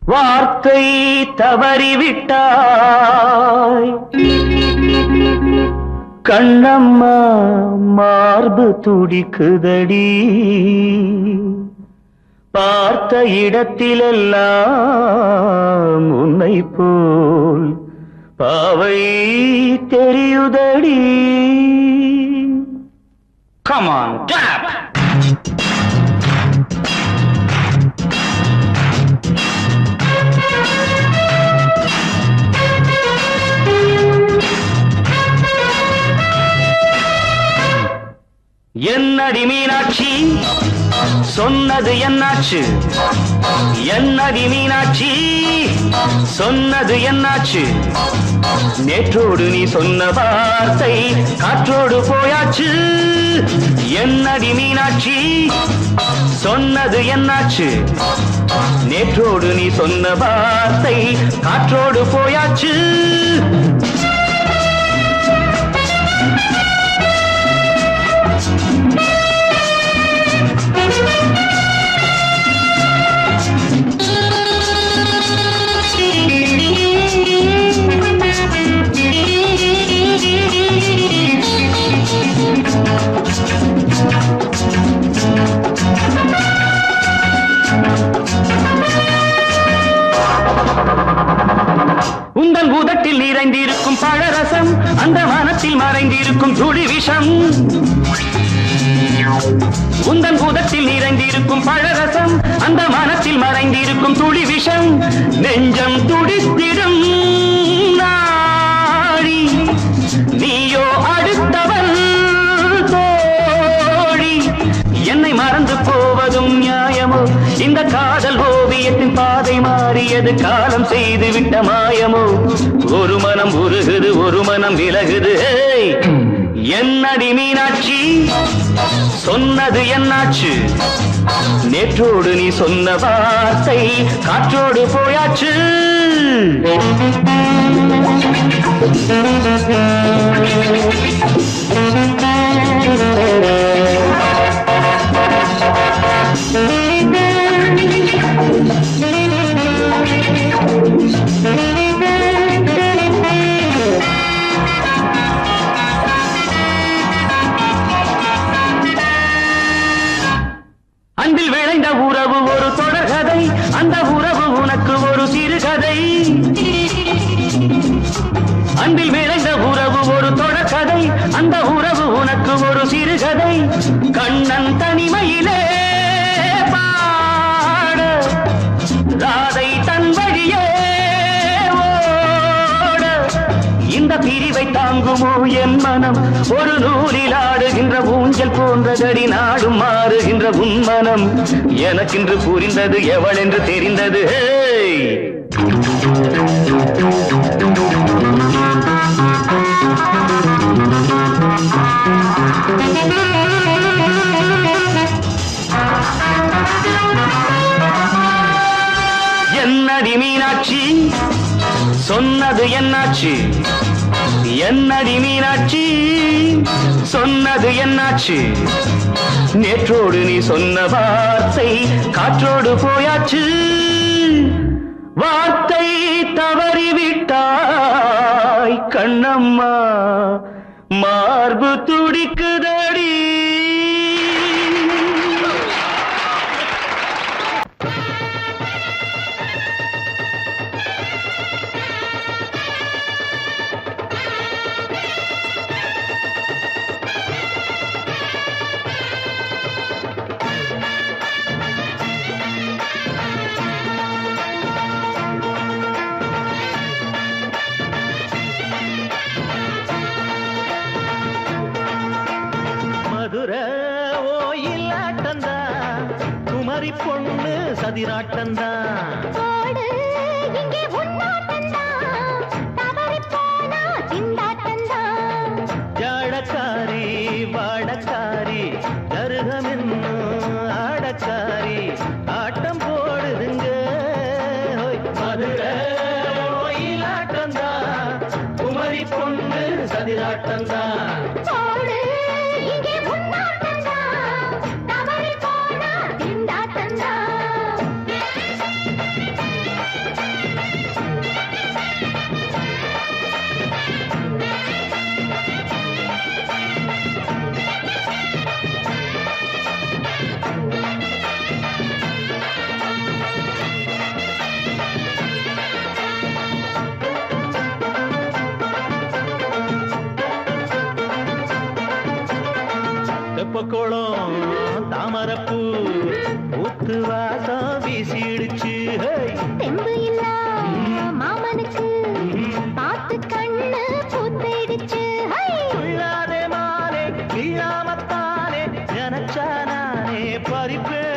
வார்த்தை தவறிவிட்டாய் கண்ணம்மா மார்பு துடிக்குதடி பார்த்த இடத்திலெல்லாம் உன்னை போல் பாவை தெரியுதடி. Come on, clap! என்னடி மீனாட்சி சொன்னது என்னாச்சு? என்னடி மீனாட்சி சொன்னது என்னாச்சு? நேற்றோடு நீ சொன்ன வார்த்தை காற்றோடு போயாச்சு. என்னடி மீனாட்சி சொன்னது என்னாச்சு? நேற்றோடு நீ சொன்ன வார்த்தை காற்றோடு போயாச்சு. உந்தன் பூதத்தில் நிறைந்திருக்கும் பழரசம் அந்த வானத்தில் மறைந்திருக்கும் துளி விஷம். உந்தன் பூதத்தில் நிறைந்திருக்கும் பழரசம் அந்த வானத்தில் மறைந்திருக்கும் துளி விஷம். நெஞ்சம் துடித்திடும் நாடி நீயோ அடுத்தவன் தோழி. என்னை மறந்து போவதும் நியாயமோ? இந்த காதல் ஓவியத்தின் பாதை மாறியது காலம் செய்து விட்ட மாயமோ? ஒரு மனம் உருகுது ஒரு மனம் விலகுது. என்னடி மீனாட்சி சொன்னது என்னாச்சு? நேற்றோடு நீ சொன்ன வார்த்தை காற்றோடு போயாச்சு. அன்பில் விளைந்த உறவு ஒரு தொடர்கதை, அந்த உறவு உனக்கு ஒரு சிறுகதை. அன்பில் விளைந்த உறவு ஒரு தொடர்கதை, அந்த உறவு உனக்கு ஒரு சிறுகதை. கண்ணன் தனிமையிலே பாட ராதை தன் வழியே ஓட. இந்த பிரிவை தாங்குமோ என் மனம்? ஒரு நூலில் ஆடுகின்ற ஊஞ்சல் போன்றதடி நாடும் மாறுகின்ற உன்மனம். எனக்கென்று புரிந்தது எவள் என்று தெரிந்தது. என்னடி மீனாட்சி சொன்னது என்னாச்சு? என்னடி மீனாட்சி சொன்னது என்னாச்சு? நேற்றோடு நீ சொன்ன வார்த்தை காற்றோடு போயாச்சு. வார்த்தை தவறிவிட்டாய் கண்ணம்மா மார்பு துடிக்குதடி. குமரி பொண்ணு சதிராட்டந்தா ஜாடக்காரி வாடக்காரி தருகமென்னு ஆடக்காரி ஆட்டம் போடுதுங்க. மதுரை ஆட்டந்தா குமரி பொண்ணு சதிராட்டந்தா. குளம் தாமரப்பூ ஊத்து வாசம் வீசிடுச்சு தெம்பு இல்ல மாமனுக்கு பார்த்து கண்ணு பூத்திடுச்சு உள்ளாதே மாலே இல்லாமத்தானே நினைச்சா நானே பறிப்பேன்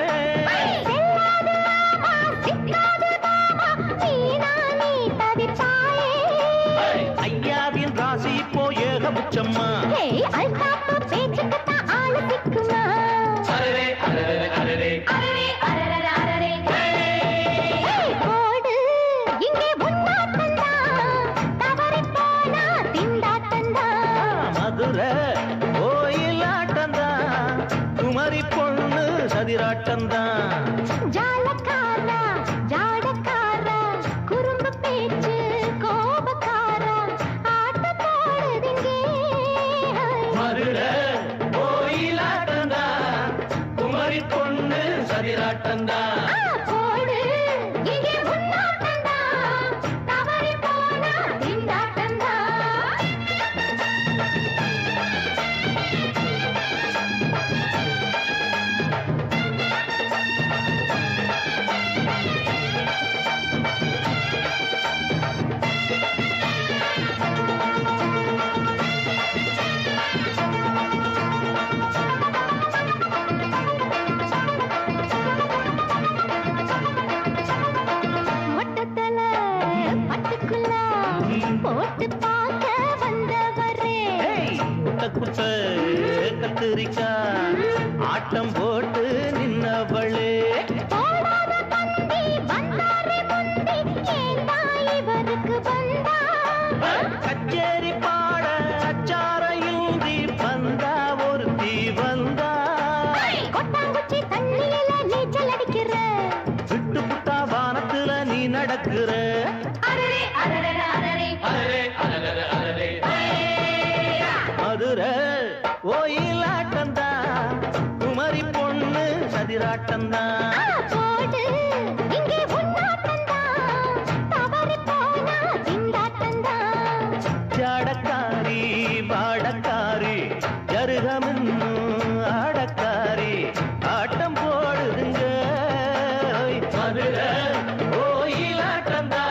ஐயாவின் ராசி இப்போ ஏகபட்சம்மா பேச்சுக்கத்தான் ஆலோசிக்குமா இங்கே தவறி போனா திண்டாட்டந்தா மதுரை கோயிலாட்டந்தான் குமரி பொண்ணு சதிராட்டந்தான் ஜாலக்காரா ஜாடக்காரா குறும்பு பேச்சு கோபக்காரா ஆட்ட போடுதிங்கே மதுரை கோயிலாட்டந்தான் குமரி பொண்ணு சதிராட்டந்தான் போடு இங்கே உன்னாட்டந்தா தவறி போனா திண்டாட்டந்தா மொட்டத்தல பட்டுக்குள்ள போட்டு பார்க்க வந்தவரே குட்ட கத்திரிக்கா ஆட்டம் போட்டு நின்னவளே போடாத பந்தி வந்தாரே முந்தி ஏண்டா இவருக்கு வந்தா கச்சேரி பாட அச்சாரையுந்தி வந்தா ஒருத்தி வந்தா கொட்டாங்குச்சி தண்ணியில நீச்சல் அடிக்கிற விட்டு புட்டா வானத்துல நீ நடக்கிற மதுரை கோயிலாட்டந்தா குமரி பொண்ணு சதிராட்டந்தா போடு இங்கே உன்னாட்டந்தா தவறி போனா திண்டாட்டந்தா ஜாடக்காரி பாடக்காரி ஜருகமின்னு ஆடக்காரி ஆட்டம் போடுதுங்க மதுரை கோயிலாட்டந்தா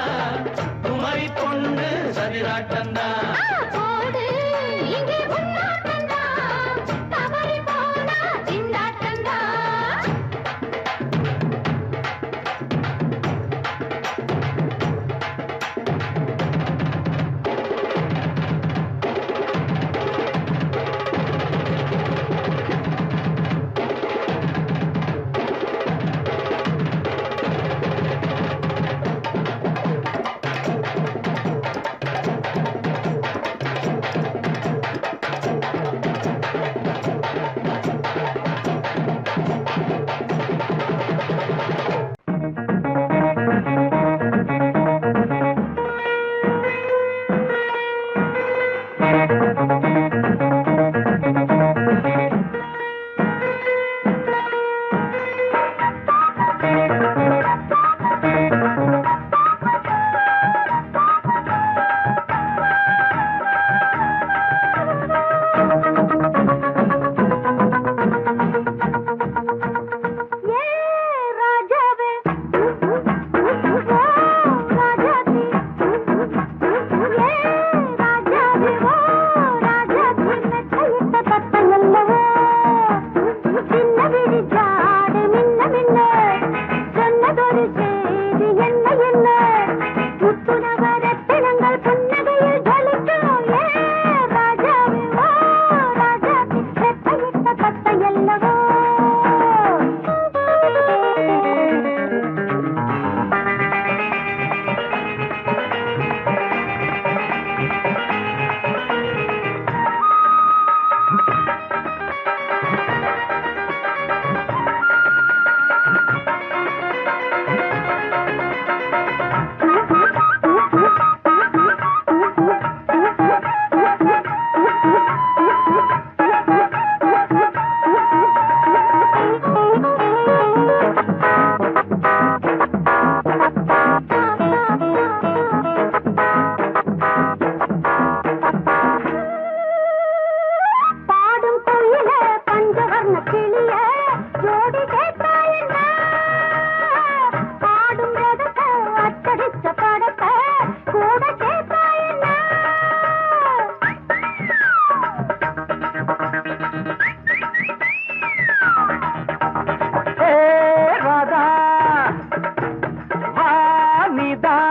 நீதா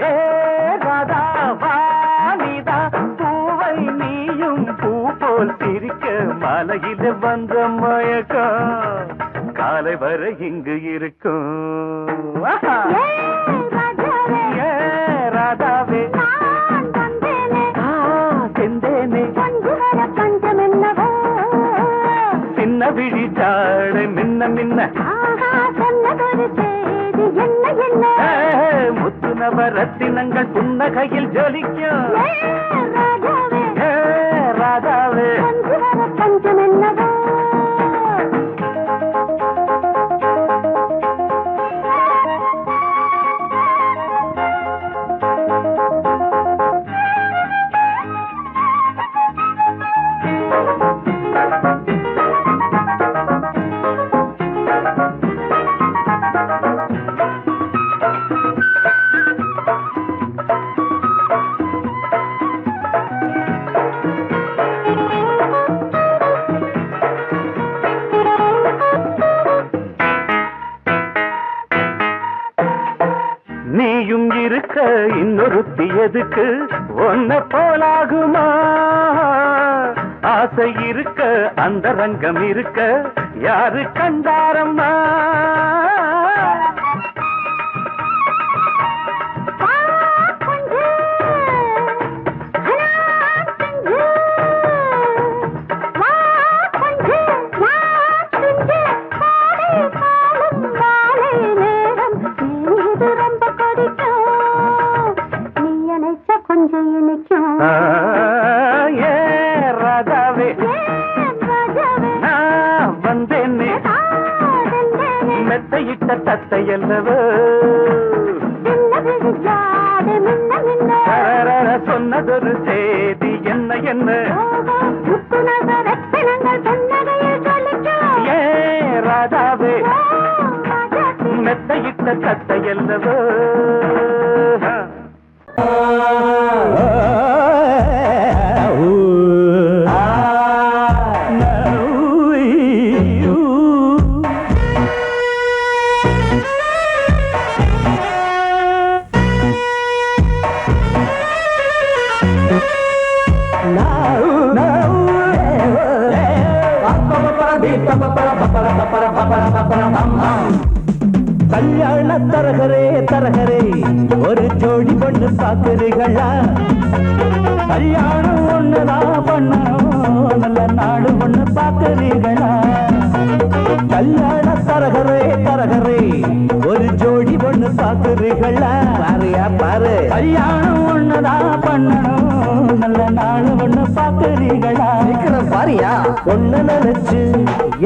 ஏ ராதா வாணிதா பூவை நீயும் பூ போல் சிரிக்க மலையில வந்த மயக்கம் காலை வரை இங்கு இருக்கும் ஏ ராதாவே செந்தேனே சின்ன விழி சாடு மின்ன மின்ன முத்து நவரத்தினங்கள் புன்னகையில் ஜொலிக்கும் ராதாவே பஞ்சம் என்னவோ நீயும் இருக்க இன்னொருத்தி எதுக்கு ஒன்ன போலாகுமா ஆசை இருக்க அந்த ரங்கம் இருக்க யாரு கண்டாரம்மா ஏ ராதாவே நான் வந்தேனே மெத்தையிட்ட தத்தை அல்லவோ சொன்னதொரு செய்தி என்ன என்ன ஏ ராதாவே மெத்தையிட்ட தத்தை அல்லவோ கல்யாண தரகரே தரகரே ஒரு ஜோடி பொண்ணு பாக்குறீங்களா கல்யாணம் ஒண்ணுதான் பண்ணணும் நல்ல நாடு ஒண்ணு பாக்குறீங்களா கல்யாண தரகரே தரகரே ஒரு ஜோடி பொண்ணு பாக்குறீங்களா பாருயா பாரு கல்யாணம் ஒண்ணுதான் பண்ணணும் நல்ல நாடு ஒண்ணு பாக்குறீங்களா பாரியா ஒண்ணு நினைச்சு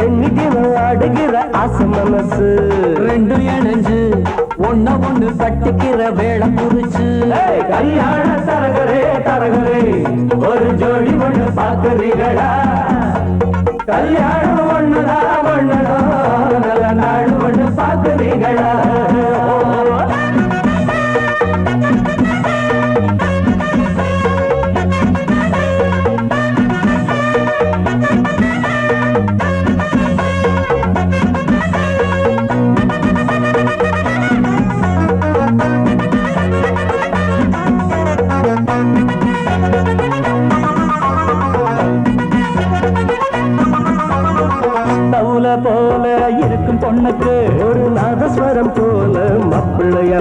எண்ணிக்கு ஆடுகிற ஆசை மனசு ரெண்டு இணைஞ்சு ஒண்ணு ஒண்ணு கட்டிக்கிற வேலை குறிச்சு கல்யாண தரகரே தரகரே ஒரு ஜோடி ஒண்ணு பாக்குறீங்களா கல்யாணம் ஒண்ணுதான் ஒண்ணுதான் நல்ல நாடு ஒண்ணு பாக்குறீங்களா போல இருக்கும் பொண்ணுக்கு ஒரு நாதஸ்வரம் போல மப்பிள்ளையா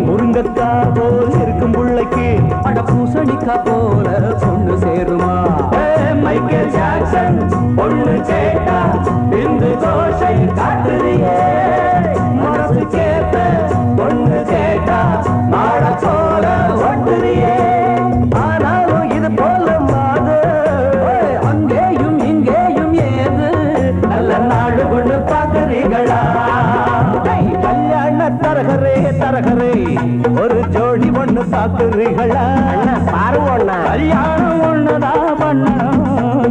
முருங்கக்கா போல் இருக்கும் பிள்ளைக்கு அட பூசணிக்கா போல பொண்ணு சேருமா மைக்கேல் ஜாக்சன் பொண்ணு கேட்டா பிந்து கோஷை காட்டுறியே மனசு கேட்ட பொண்ணு கேட்டா மாட போல ஒட்டுறியே ஆனாலும் இது போல மாது அங்கேயும் இங்கேயும் ஏது நல்ல நாடு கொண்டு பாக்குறீங்களா கல்யாண தரகரே தரகரே ஒரு ஜோடி ஒண்ணு பாக்குறீங்களா பாருங்க கல்யாணம் ஒண்ணுதான் பண்ணணும்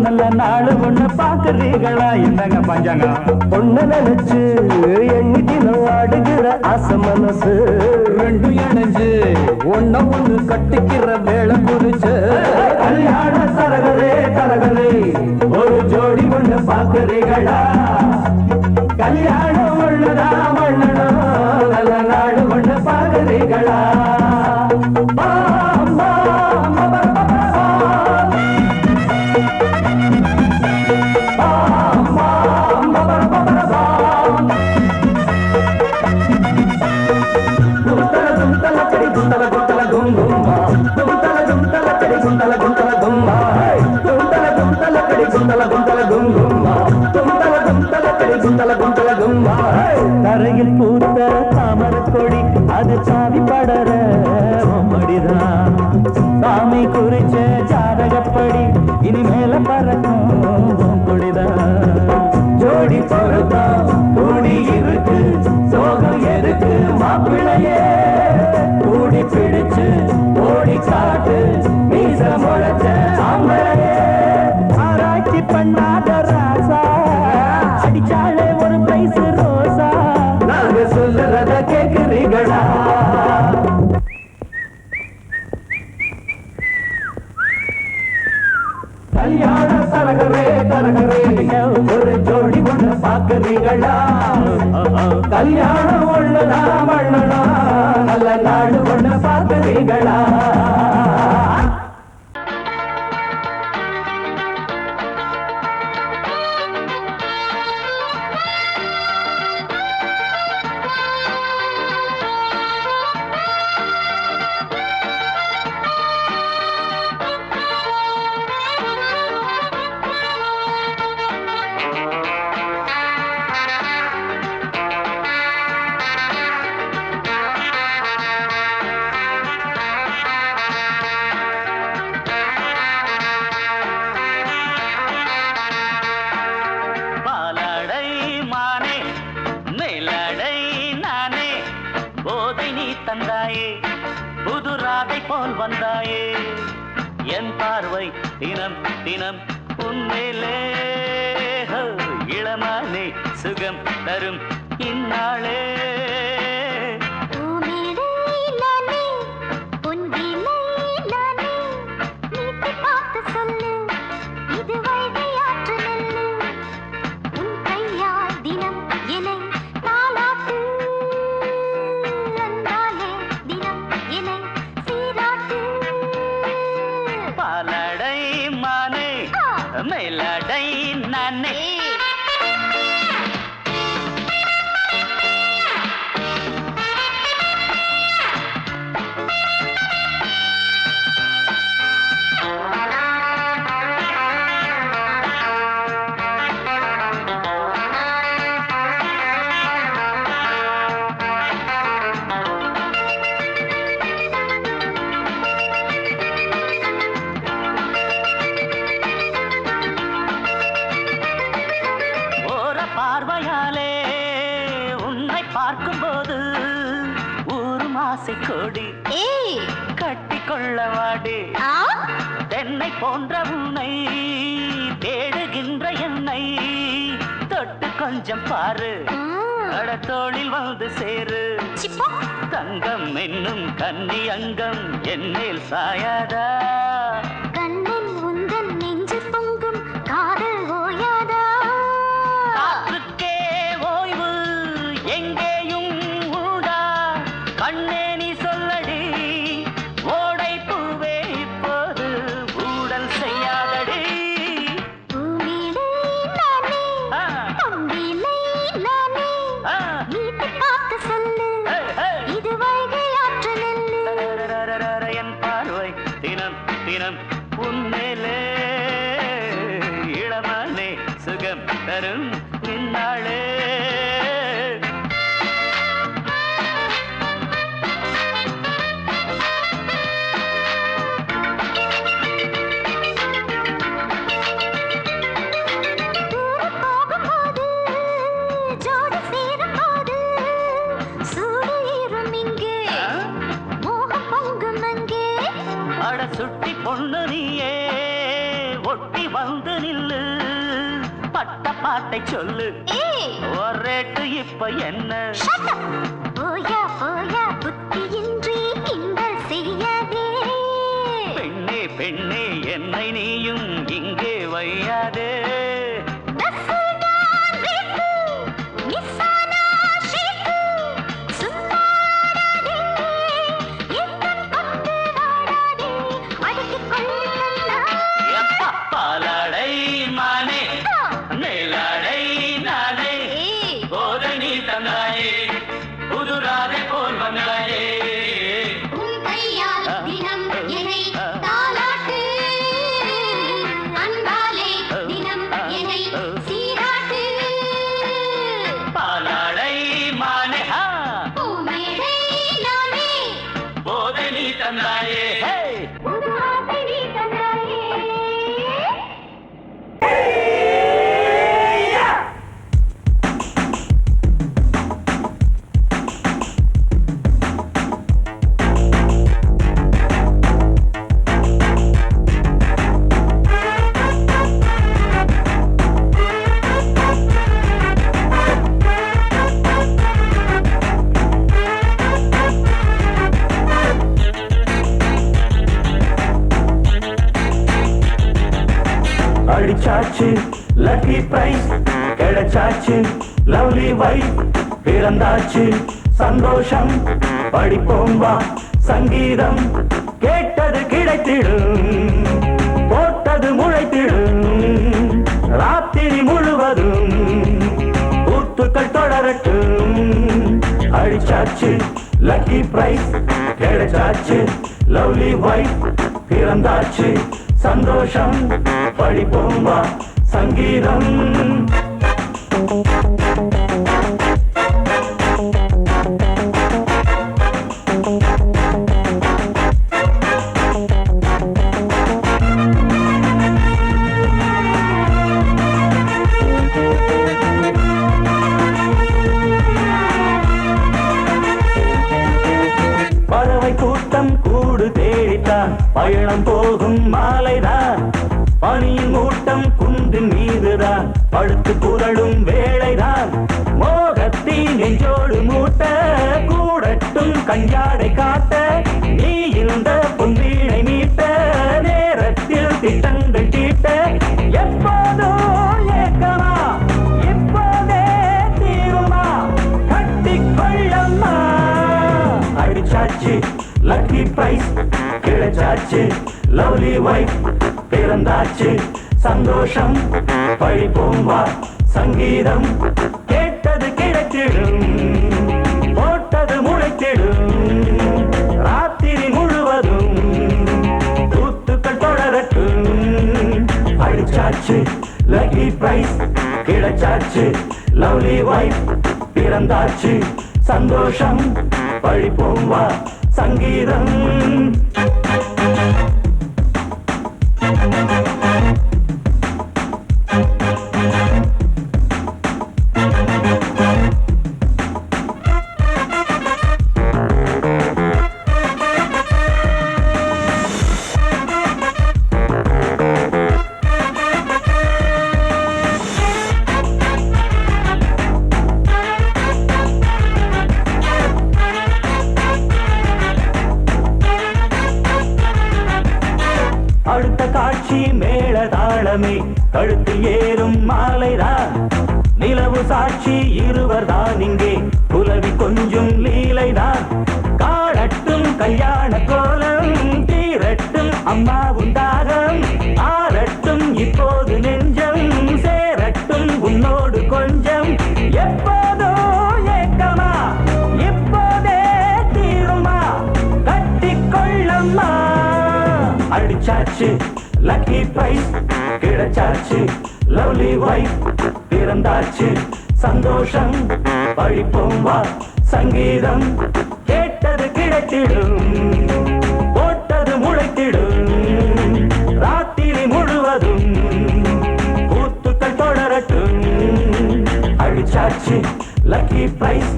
நல்ல நாடு ஒண்ணு பாக்குறீங்களா என்னங்க பஞ்சாங்க பொண்ணு நினைச்சு எண்ணிக்கின ஆடுகிற ஆசை மனசு ரெண்டு இணைஞ்சு ஒண்ணு ஒண்ணு கட்டிக்கிற வேலை குறிச்சு கல்யாண தரகரே தரகரே ஒரு ஜோடி ஒண்ணு பாக்குறீங்களா கல்யாணம் ஒண்ணுதான் பண்ணணும் நல்ல கொடி அது சாமி படர மடிதான் சாமி குறிச்ச ஜாதகப்படி இனிமேல பறக்கும் கொடிதான் ஜோடி பொருத்தம் கூடி இருக்கு சோகம் எதுக்கு மாப்பிள்ளையே கூடி பிடிச்சு ஓடி காட்டு மீச முளைச்ச ஆம்பளையே ஆராய்ச்சி பண்ணாத ராசா அடிச்சாலே ஒரு பிரைஸ் ரோசா நாங்க சொல்லுறத கேக்குறீங்களா கல்யாண தரகரே தரகரே ஒரு ஜோடி ஒண்ணு பாக்குறீங்களா கல்யாணம் ஒண்ணுதா மண்ணனா நல்ல நாடு ஒண்ணு பாக்குறீங்களா தந்தாயே புது ராதை போல் வந்தாயே என் பார்வை தினம் தினம் உன்மேலே இளமானே சுகம் தரும் இந்நாளே மேலடை நானே பார்வையாலே உன்னை பார்க்கும்போது ஊரு மாசை கொடி கட்டி கொள்ளவாடி தென்னை போன்ற உன்னை தேடுகின்ற என்னை தொட்டு கொஞ்சம் பாரு கடத்தோளில் வந்து சேரு தங்கம் என்னும் கன்னி அங்கம் என்னேல் சாயாதா கண்ணின் உந்தன் நெஞ்சு பொங்கும் காதல் ஓயாதா கண்ணே நீ சொல்லடி ஓடை பூவே இப்போது ஊடல் செய்யாதடி பூமியிலே நானே பொங்கிலே நானே நீட்டு காத்து சொல்லு இது வைகை ஆற்று நெல்லு என் பார்வை தினம் தினம் உன்மேலே இளமானே சுகம் தரும் நின்னாளே சுட்டி பொண்ணு நீயே ஒட்டி வந்து நில்லு பட்ட பாட்டை சொல்லு ஒரேட்டு இப்ப என்ன போயா போயா புத்தியின்றி கிண்டல் செய்யாதே பெண்ணே பெண்ணே என்னை நீயும் இங்கே வையாதே பாலாடை மானே மேலாடை நானே போதை நீ தந்தாயே புதுராதை போல் வந்தாயே தினம் என்னை தாலாட்டு கிடைச்சாச்சு லக்கி பிரைஸ் கிடைச்சாச்சு லவ்லி வைஃப் பிறந்தாச்சு சந்தோஷம் படிப்போம் வா சங்கீதம் கேட்டது கிடைத்திடும் போட்டது முளைத்திடும் ராத்திரி முழுவதும் கூத்துக்கள் தொடரட்டும் அடிச்சாச்சு லக்கி பிரைஸ் கிடைச்சாச்சு லவ்லி வைஃப் பிறந்தாச்சு சந்தோஷம் படிப்போம் வா சங்கீதம் பறவை கூட்டம் கூடு தேடித்தான் பயணம் போகும் மாலைதான் பனியின் மூட்டம் குன்றின் மீதுதான் படுத்து புரளும் வேளைதான் மோகத்தின் நெஞ்சோடு மூட்ட கூடட்டும் கஞ்சாடை காட்ட நீ இருந்த பொன்வீணை மீட்ட நேரத்தில் திட்டங்கள் தீட்ட எப்போதோ ஏக்கமா இப்போதே தீருமா கட்டிக்கொள்ளம்மா அடிச்சாச்சு லக்கி பிரைஸ் கிடைச்சாச்சு லவ்லி வைஃப் பிறந்தாச்சு சந்தோஷம் படிப்போம் வா சங்கீதம் கேட்டது கிடைத்திடும் போட்டது முளைத்திடும் ராத்திரி முழுவதும் கூத்துக்கள் தொடரட்டும் அடிச்சாச்சு லக்கி பிரைஸ் கிடைச்சாச்சு லவ்லி வைஃப் பிறந்தாச்சு சந்தோஷம் படிப்போம் வா சங்கீதம் அடுத்த காட்சி மேள தாளமே கழுத்தில் ஏறும் மாலைதான் நிலவு சாட்சி இருவர் தான் இங்கே புலவி கொஞ்சம் லீலைதான் காணட்டும் கல்யாண கோலம் தீரட்டும் அம்மா உண்டாகம் ஆரட்டும் இப்போது நெஞ்சம் சேரட்டும் உன்னோடு கொஞ்சம் எப்போதோ ஏக்கமா இப்போதே தீருமா கட்டிக்கொள்ளம்மா அடிச்சாச்சு லக்கி பிரைஸ் கிடைச்சாச்சு லவ்லி வைஃப் பிறந்தாச்சு சந்தோஷம் படிப்போம் வா சங்கீதம் கேட்டது கிடைத்திடும் போட்டது முளைத்திடும் ராத்திரி முழுவதும் கூத்துக்கள் தொடரட்டும் அடிச்சாச்சு லக்கி பிரைஸ்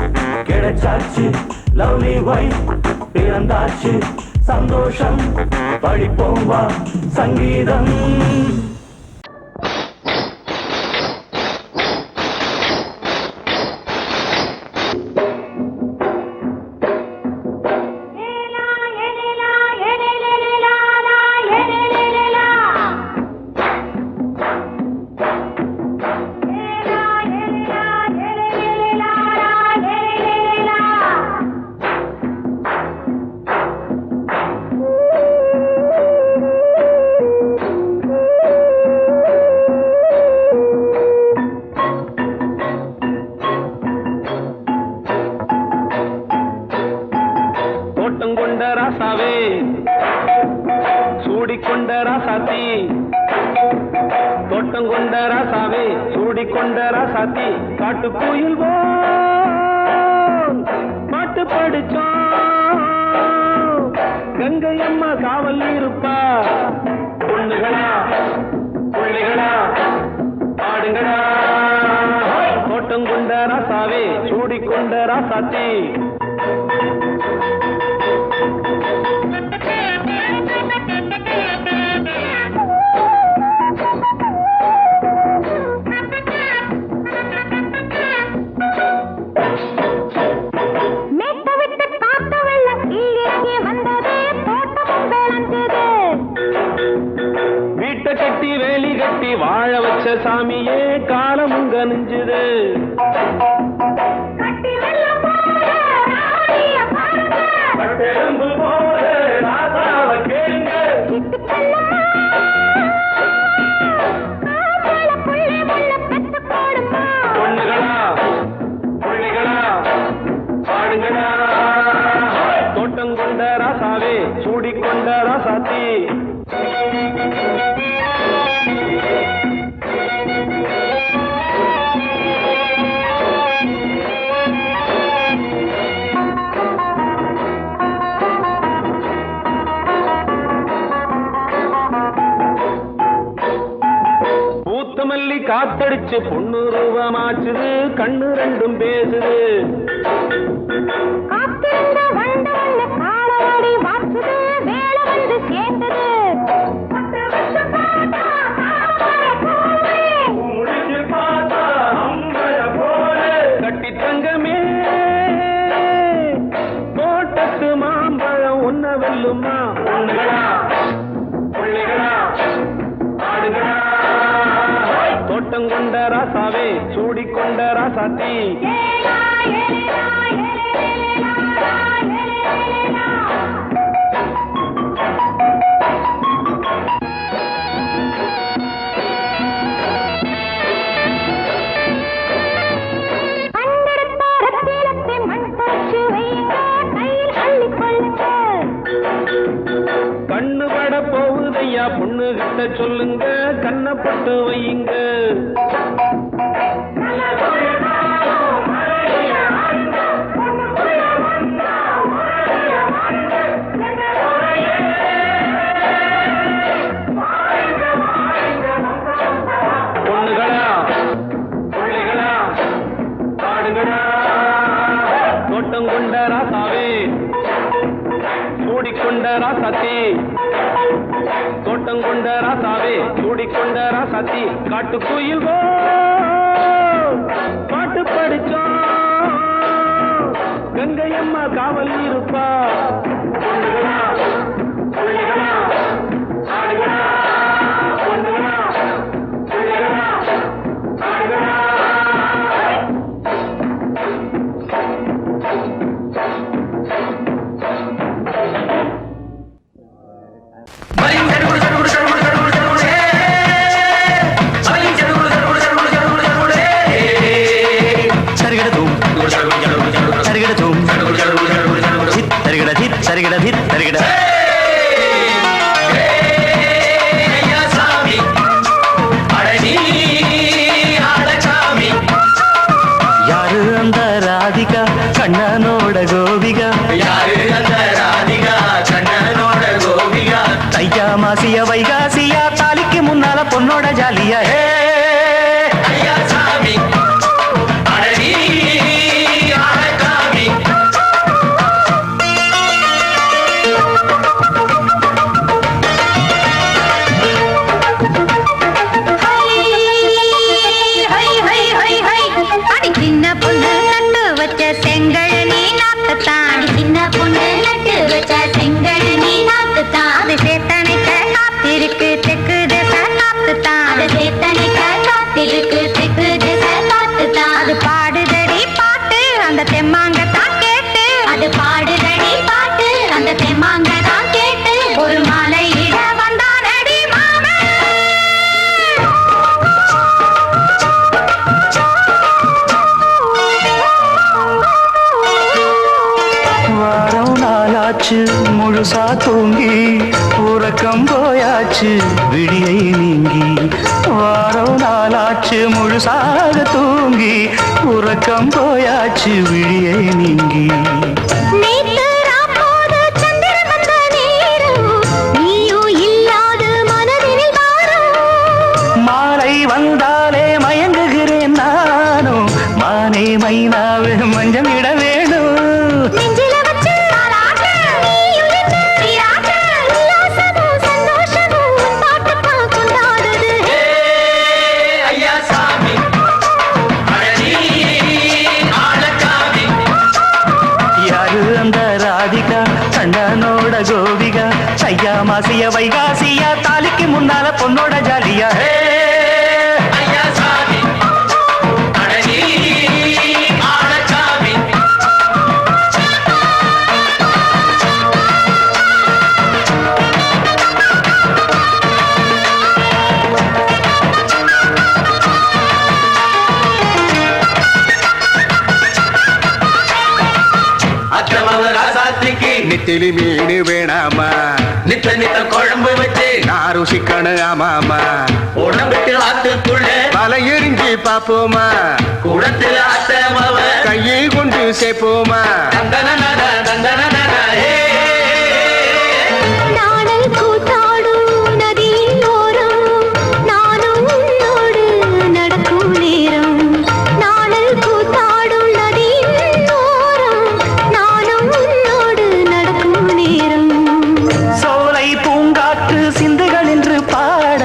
கிடைச்சாச்சு லவ்லி வைஃப் பிறந்தாச்சு சந்தோஷம் படிப்போம் வா சங்கீதம் காட்டுக்குயில் பாட்டு படிச்சோம் கங்கை அம்மா காவல் இருப்பா பொண்ணுகளா பிள்ளைகளா ஆடுங்களா தோட்டம் கொண்ட ராசாவே சூடிக்கொண்ட ராசாத்தி கட்டி வாழ வச்ச சாமியே காலமுங்க நெஞ்சுது. கட்டெலும்பு போல ராசாவ கேளுங்க. பொண்ணுகளா புள்ளிகளா பாடுங்களா. தோட்டம் கொண்ட ராசாவே சூடிக்கொண்ட ராசாத்தி. பூத்தமல்லி காத்தடிச்சு பொண்ணு ரூபமாச்சுது. கண்ணு ரெண்டும் பேசுது. கட்டி தங்கமே தோட்டத்து மாம்பழம் உன்ன வெல்லுமா. பொண்ணுகளா புள்ளிகளா ஆடுகளா. தோட்டம் கொண்ட ராசாவே சூடிக்கொண்ட ராசாத்தி. கண்ணு பட போகுதையா பொண்ணு கிட்ட சொல்லுங்க. கண்ணப்பட்டு வையுங்க. பொண்ணுகளா புள்ளிகளா பாடுங்களா. தோட்டம் கொண்ட ராசாவே சூடிக்கொண்ட ராசாத்தி. தோட்டம் கொண்ட ராசாவே சூடிக்கொண்ட ராசாத்தி. காட்டுக்குயில் பாட்டு படிச்சோம். கங்கையம்மா காவல் இருப்பா. பொண்ணுகளா புள்ளிகளா ஆடுகளா. பொண்ணுகளா புள்ளிகளா ஆடுகளா. யாரு அந்த ராதிகா கண்ணனோட கோபிகா. யாரு அந்த ராதிகா கண்ணனோட கோபிகா. தையா மாசியா வைகாசியா தாலிக்கு முன்னால பொண்ணோட ஜாலியா. ஐயா சாமி அடடி ஆடகாமி. சின்ன பொண்ணு நட்டு வச்ச செங்கழனி நாத்துத்தான். சின்ன பொண்ணு நட்டு வச்ச செங்கழனி நாத்துத்தான். அது சேத்தனைக்க காத்திருக்கு தெற்கு திசை காத்துத்தான். அது சேத்தனைக்க காத்திருக்கு தெற்கு திசை காத்துத்தான். அது பாடுதடி பாட்டு அந்த தெம்மாங்க தான் கேட்டு. அது பாடுதடி பாட்டு அந்த தெம்மாங்க தான் கேட்டு. ஒரு மாலை இட வந்தானடி மாமே. வாரம் நாளாச்சு முழுசா தூங்கி உறக்கம் போயாச்சு விடியை நீங்கி. வாரம் நாளாச்சு முழுசாக தூங்கி உறக்கம் போயாச்சு விடியை நீங்கி. நேத்து ராப்போது சந்திரன் வந்த நேரம் நீயும் இல்லாது மனதினில் பாரம். மாலை வந்தாலே மயங்குகிறேன் நானும். மானே மைனாவே மஞ்சம் இட வேணும். நெஞ்சில வச்சு தாலாட்டு நீயும் என்ன நீராட்டு. உல்லாசமும் சந்தோஷமும் உன் பாட்டுத்தான் கொண்டாடுது. ஐயா சாமி அடடி ஆடகாமி. யாரு அந்த ராதிகா கண்ணனோட கோபிகா. தையா மாசியா வைகாசியா தாலிக்கு முன்னால பொண்ணோட ஜாலியா. ராசாத்திக்கு நெத்திலி மீன் வேணாமா நித்த நித்த குழம்பு வச்சு நான் ருசிக்கணும் ஆமாமா உடம்பிட்டு ஆத்துக்குள்ள பல எரிஞ்சு பாப்போமா குடத்தில் ஆத்த மாவ கையை கொண்டு சேர்ப்போமா தந்தன தந்தன நாடல் கூத்தாடும் நதியின் ஓரம் நானும் உன்னோடு நடக்கும் நேரம் நாடல் கூத்தாடும் நதியின் ஓரம் நானும் உன்னோடு நடக்கும் நேரம் சோலை பூங்காற்று சிந்துகள் என்று பாட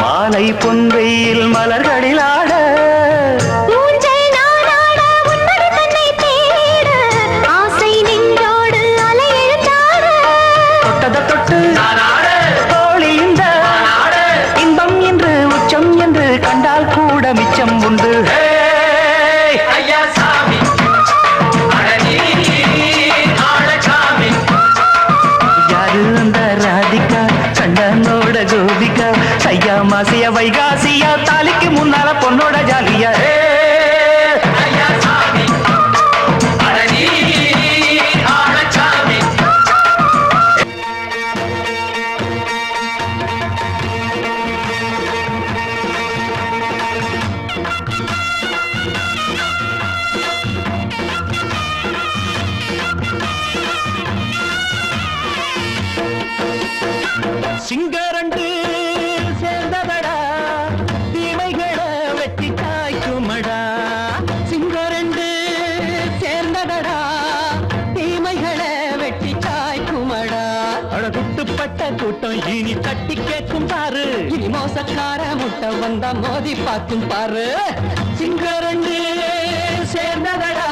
மாலை பொன்வெயில் மலர்களில் ஆட ஊஞ்சல் நானாட உன்னடி தன்னை தேட ஆசை நெஞ்சோடு அலையெழுந்தாட தொட்டத தொட்டு நானாட தோழி இந்த நானாட இன்பம் என்று உச்சம் என்று கண்டால் கூட மிச்சம் உண்டு ஐயா சாமி அழகி ஆழசாமி யாரு அந்த ராதிகா கண்டனோட கோபிகா சையா மாசியா வைகாசியா தாலிக்கு முன்னால பொண்ணோட ஜாலியா ஐயா சாமி அழகி ஆழசாமி சிங்கரண்டு சேர்ந்ததடா தீமைகளை வெட்டி காய்க்குமடா சிங்கரண்டு சேர்ந்ததடா தீமைகளை வெட்டி காய்க்குமடா அழகுட்டுப்பட்ட கூட்டம் இனி தட்டி கேட்கும் பாரு இனி மோசக்கார முட்டை வந்தா மோதி பார்க்கும் பாரு சிங்கரண்டு சேர்ந்ததடா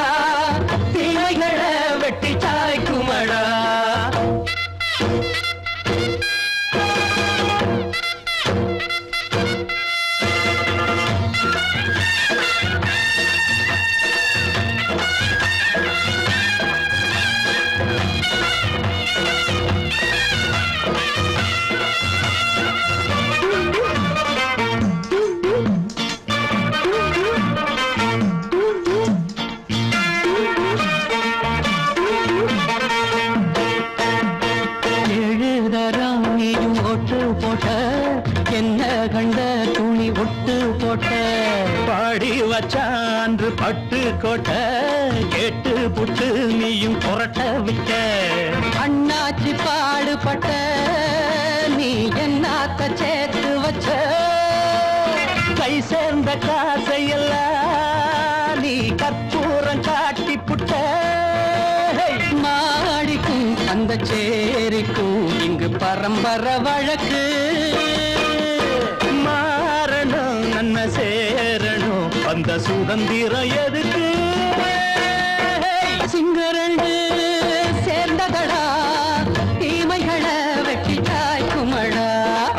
தீமைகளை வெட்டி காய்க்குமடா எழுதறான் நீயும் ஒட்டு போட்ட என்ன கண்ட துணி ஒட்டு போட்ட பாடி வச்சான்று பட்டு கோட்ட கேட்டு புட்டு நீயும் புரட்ட விட்ட அண்ணாச்சி பாடுபட்ட நீ என்னாத்த சேர்த்து வச்ச கை சேர்ந்த காசையெல்லாம் நீ கற்பூரம் காட்டி புட்ட மாடிக்கும் அந்த சேரிக்கும் இங்கு பரம்பரை வழக்கு மாறணும் நன்மை சேரணும் அந்த சுதந்திரம் எதுக்கு சிங்கரண்டு சேர்ந்ததடா தீமைகளை வெட்டி காய்க்குமடா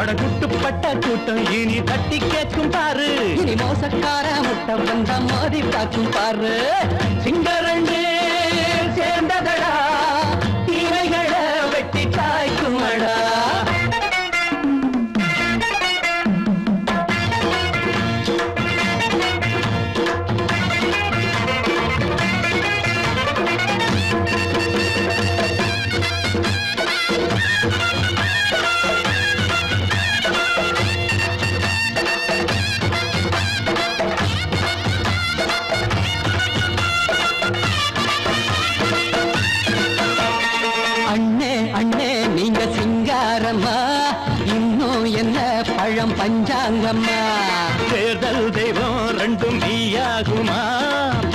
அடகுட்டுப்பட்ட கூட்டம் இனி தட்டி கேட்கும் பாரு இனி மோசக்கார முட்டை வந்த மோதி பார்க்கும் பாரு சிங்கரண்டு சேர்ந்ததடா தீமைகளை வெட்டி காய்க்குமடா அண்ணே அண்ணே நீங்க சிங்காரம்மா இன்னும் என்ன பழம் பஞ்சாங்கம்மா தேர்தல் தெய்வம் ரெண்டும் மெய்யாகுமா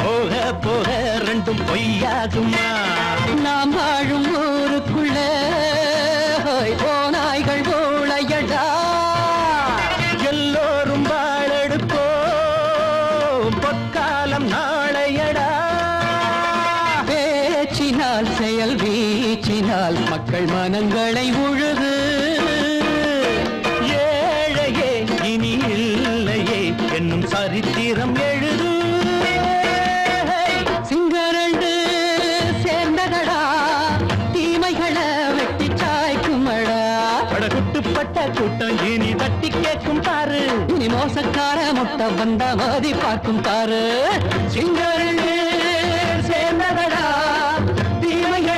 போக போக ரெண்டும் பொய்யாகுமா நாம் வாழும் ஊருக்குள்ள ஓநாய்கள் ஊழையடா எல்லோரும் வாழெடுப்போம் பொற்காலம் நாளையடா பேச்சினால் செயல் வீச்சினால் மக்கள் மனங்களை உழுது ஏழையே இனி இல்லையே என்னும் சரித்திரம் எழுது சிங்கரண்டு சேர்ந்ததடா தீமைகளை வெட்டி சாய்க்குமடா படகுட்டுப்பட்ட கூட்டம் இனி தட்டி கேட்கும் பாரு இனி மோசக்கார முட்டை வந்த மோதி பார்க்கும் பாரு சிங்கரண்டு சேர்ந்ததடா தீமைகளை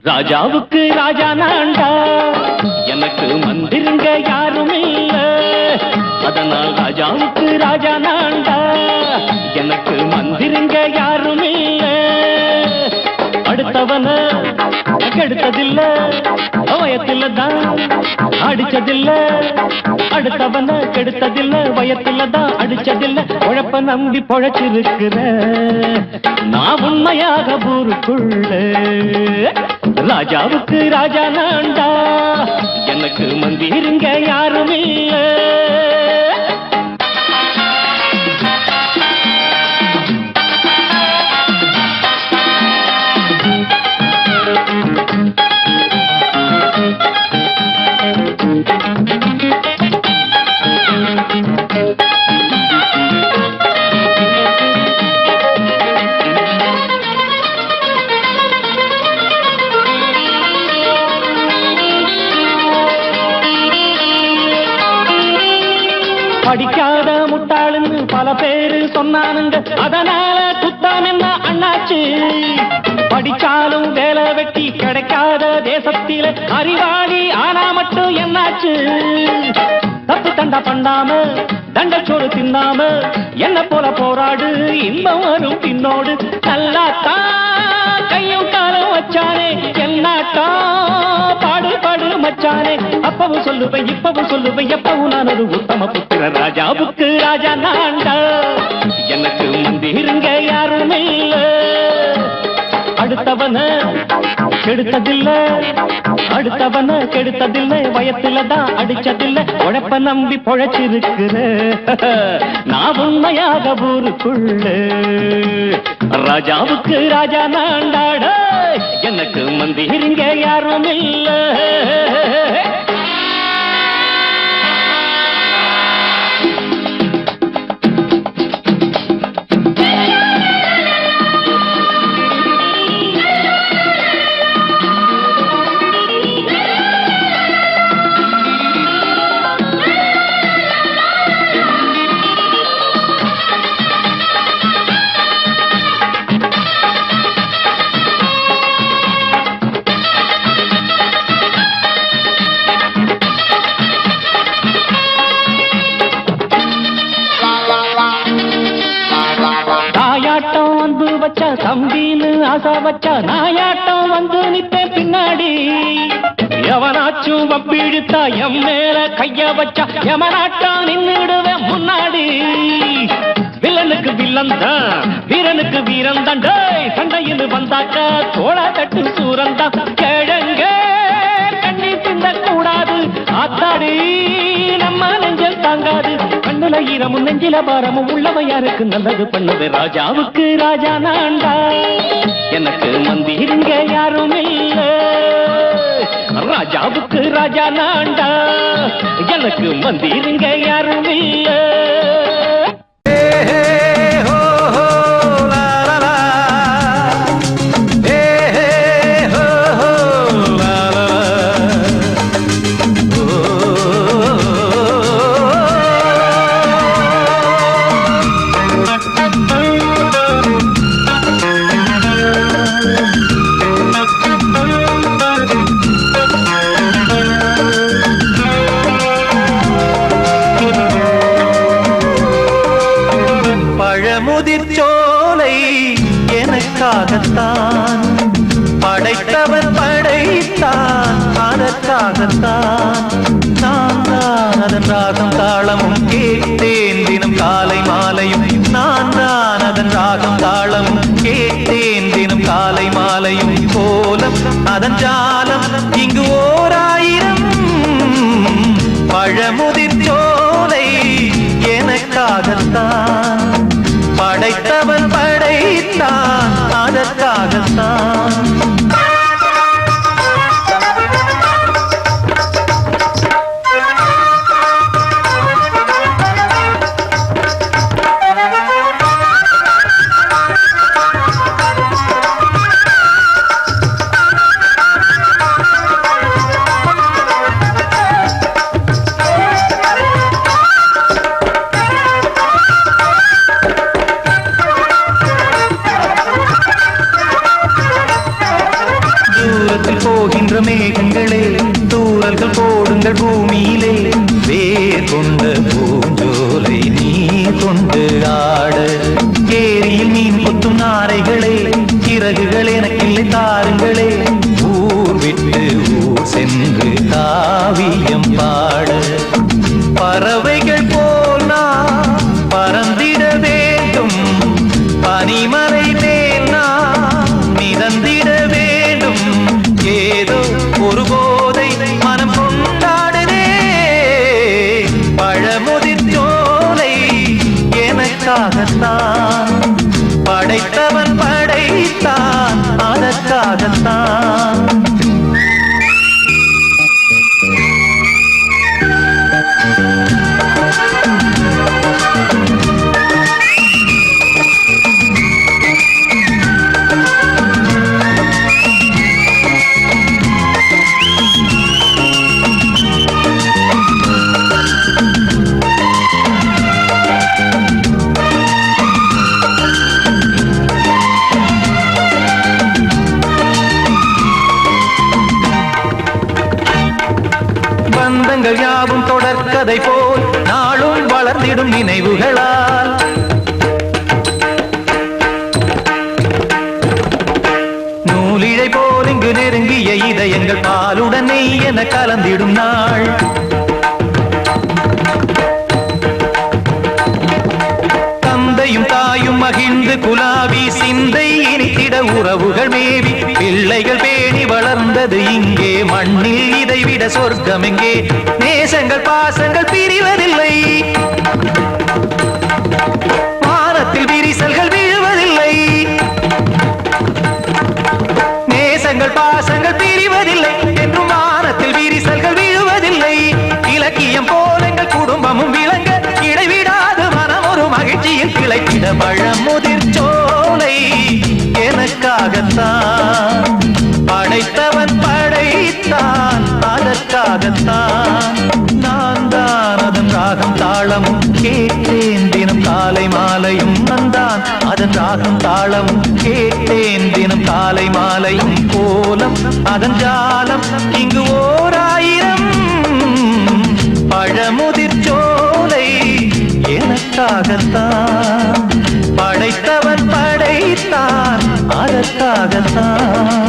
ராஜாவுக்கு ராஜா நான்டா, எனக்கு மந்திருங்க யாரும் இல்ல. அதனால் ராஜாவுக்கு ராஜா நான்டா, எனக்கு மந்திருங்க யாரும் இல்ல. அடுத்தவன கெடுத்ததில்ல, வயத்தில தான் அடிச்சதில்ல. அடுத்தவன கெடுத்ததில்ல, வயத்தில தான் அடிச்சதில்ல. உழைப்ப நம்பி பொழைச்சிருக்கிற நான் உண்மையாக ஊருக்குள்ள. ராஜாவுக்கு ராஜா நான்டா, எனக்கு மந்திருங்க யாரும் இல்ல. படிக்காத முட்டாளுன்னு பல பேரு சொன்னானுங்க, அதனால குத்தம் என்ன அண்ணாச்சு. படிச்சாலும் வேலை வெட்டி கிடைக்காத தேசத்தில அறிவாளி ஆனா மட்டும் என்னாச்சு. தப்பு தண்டா பண்ணாம தண்டச்சோறு தின்னாம என்ன போல போராடு, இன்பம் வரும் பின்னோடு. நல்லாத்தான் கையும் காலம் வச்சானே, என்னாட்டா பாடு பாடு மச்சானே. அப்பவும் சொல்லுவேன் இப்பவும் சொல்லுவேன், எப்பவும் நான் ஒரு உத்தம புத்திர. ராஜாவுக்கு ராஜா நான்டா, எனக்கு மந்திருங்க யாரும் இல்ல. அடுத்தவன கெடுத்ததில்ல, அடுத்தவன கெடுத்ததில்ல, வயத்தில தான் அடிச்சதில்ல. உழைப்ப நம்பி பொழைச்சிருக்கிற நான் உண்மையாக ஊருக்குள்ள. ராஜாவுக்கு ராஜா நான்டாட, எனக்கு மந்திருங்க யாரும் இல்ல. தாயாட்டம் வந்து வச்சா தம்பின்னு ஆசா வச்சா, நாயாட்டம் வந்து நிப்பேன் பின்னாடி. எவனாச்சும் வப்பிழுத்தா எம் மேல கைய வச்சா, எவனாட்டம் நின்னுடுவேன் முன்னாடி. வில்லனுக்கு வில்லன் தான், வீரனுக்கு வீரன் தான். சண்டையில் வந்தாக்கா தோள தட்டு சூரன் தான். கிழங்க கண்ணி சிந்த கூடாது, ஆத்தாடி நம்ம நெஞ்சல் தாங்காது. கண்ணுல ஈரமும் நெஞ்சில பாரமும் உள்ளவ யாருக்கு நல்லது பண்ணுது. ராஜாவுக்கு ராஜா நான்டா, எனக்கு மந்திருங்க யாரும் இல்ல. ராஜாவுக்கு ராஜா நான்டா, எனக்கு மந்திருங்க யாரும் இல்ல. முதிர்ச்சோலை எனக்காகத்தான் படைத்தவன் படைத்தான், அதற்காகத்தான் நான் தான் அதன் ராகம் தாளமும் கேட்டேன் தினம் காலை மாலையும். நான் தான் அதன் ராகம் தாளமும் கேட்டேன் தினம் காலை மாலையும். கோலம் அதன் ஜாலம் இங்கு ஓராயிரம். பழமுதிர்ச்சோலை எனக்காகத்தான் படைத்தவன் படைத்தான், அதற்காகத்தான். எனக்காகத்தான் படைத்தவன் படைத்தான் அதற்காகத்தான் பந்தங்கள் யாவும் தொடர்கதை போல் நாளும் வளர்ந்திடும் நினைவுகளால் நூலிழை போல் இங்கு நெருங்கிய இதயங்கள் பாலுடன் நெய் என கலந்திடும் நாள் தந்தையும் தாயும் மகிழ்ந்து குலாவி சிந்தை இனித்திட உறவுகள் மேவி பிள்ளைகள் பேணி வளர்ந்தது இங்கே மண்ணில் இதைவிட சொர்க்கம் எங்கே நேசங்கள் பாசங்கள் பிரிவதில்லை வானத்தில் விரிசல்கள் விழுவதில்லை நேசங்கள் பாசங்கள் பிரிவதில்லை என்றும் வானத்தில் விரிசல்கள் விழுவதில்லை இலக்கியம் போல எங்கள் குடும்பமும் விளங்க இடைவிடாது மனம் ஒரு மகிழ்ச்சியில் கிளைத்திட பழமுதிர் சோலை எனக்காகத்தான் படைத்தவன் படைத்தான் அதற்காகத்தான் நான் தான் அதன் ராகம் தாளமும் கேட்டேன் தினம் காலை மாலையும் நந்தான் அதன் ராகம் தாளமும் கேட்டேன் தினம் காலை மாலையும் கோலம் அதன் ஜாலம் இங்கு ஓர் ஆயிரம் பழமுதிர் சோலை எனக்காகத்தான் படைத்தவன் படைத்தான் அதற்காகத்தான்